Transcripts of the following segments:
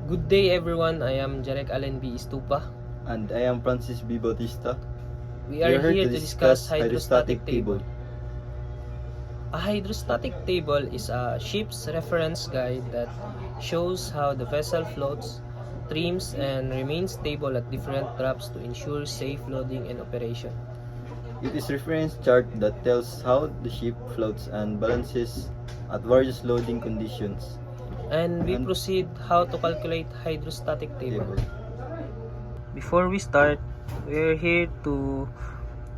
Good day everyone, I am Jarek Allen B. Estupa. And I am Francis B. Bautista. We are here to discuss hydrostatic table. A hydrostatic table is a ship's reference guide that shows how the vessel floats, trims, and remains stable at different depths to ensure safe loading and operation. It is a reference chart that tells how the ship floats and balances at various loading conditions. And we proceed how to calculate hydrostatic table. Before we start, we are here to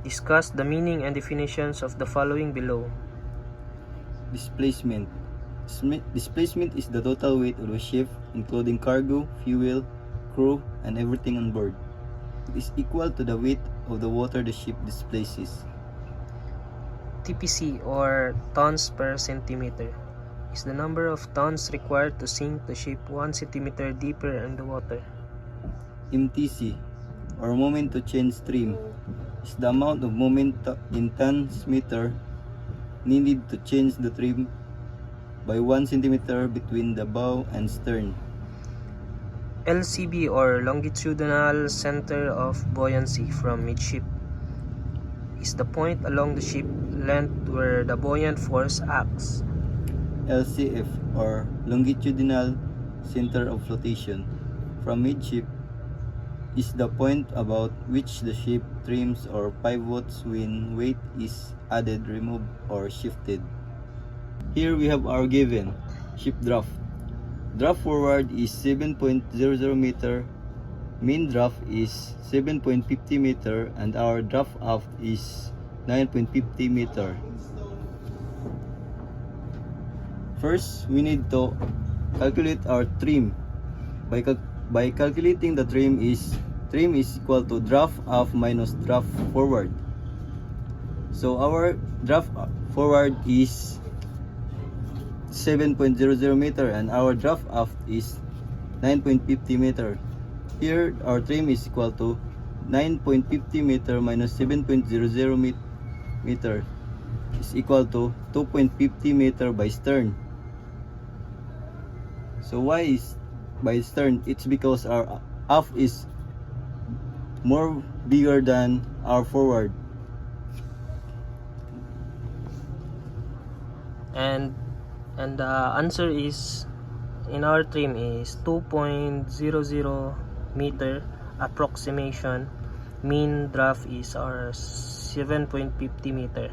discuss the meaning and definitions of the following below. Displacement. Displacement is the total weight of the ship, including cargo, fuel, crew, and everything on board. It is equal to the weight of the water the ship displaces. TPC, or tons per centimeter, is the number of tons required to sink the ship 1 centimeter deeper in the water. MTC, or moment to change stream, is the amount of moment in tons meter needed to change the trim by 1 centimeter between the bow and stern. LCB, or longitudinal center of buoyancy from midship, is the point along the ship length where the buoyant force acts. LCF, or longitudinal center of flotation from midship, is the point about which the ship trims or pivots when weight is added, removed, or shifted. Here we have our given ship draft. Draft forward is 7.00 meter, main draft is 7.50 meter, and our draft aft is 9.50 meter. First, we need to calculate our trim. By calculating the trim is equal to draft aft minus draft forward. So our draft forward is 7.00 meter and our draft aft is 9.50 meter. Here our trim is equal to 9.50 meter minus 7.00 meter is equal to 2.50 meter by stern. So why is by stern? It's because our aft is more bigger than our forward. And the answer is, in our trim, is 2.00 meter approximation. Mean draft is our 7.50 meter.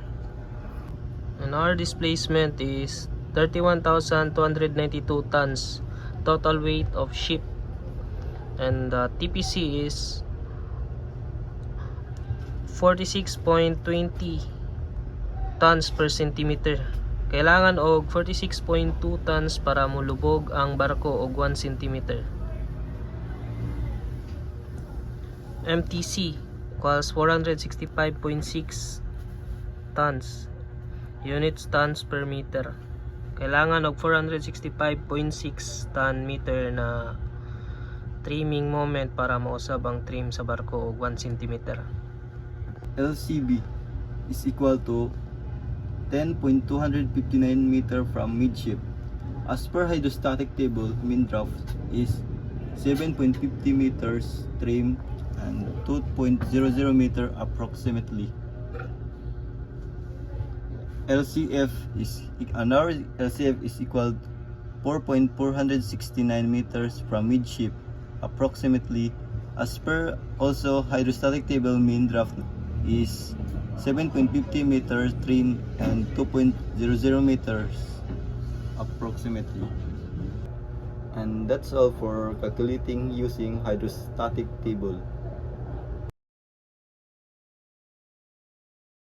And our displacement is 31,292 tons total weight of ship, and the TPC is 46.20 tons per centimeter. Kailangan og 46.2 tons para mulubog ang barko og 1 centimeter. MTC equals 465.6 tons, units tons per meter. Kailangan og 465.6 ton meter na trimming moment para mausab ang trim sa barko og 1 cm. LCB is equal to 10.259 meter from midship. As per hydrostatic table, mean draft is 7.50 meters trim and 2.00 meter approximately. LCF is equal to 4.469 meters from midship approximately. As per also hydrostatic table, mean draft is 7.50 meters trim and 2.00 meters approximately. And that's all for calculating using hydrostatic table.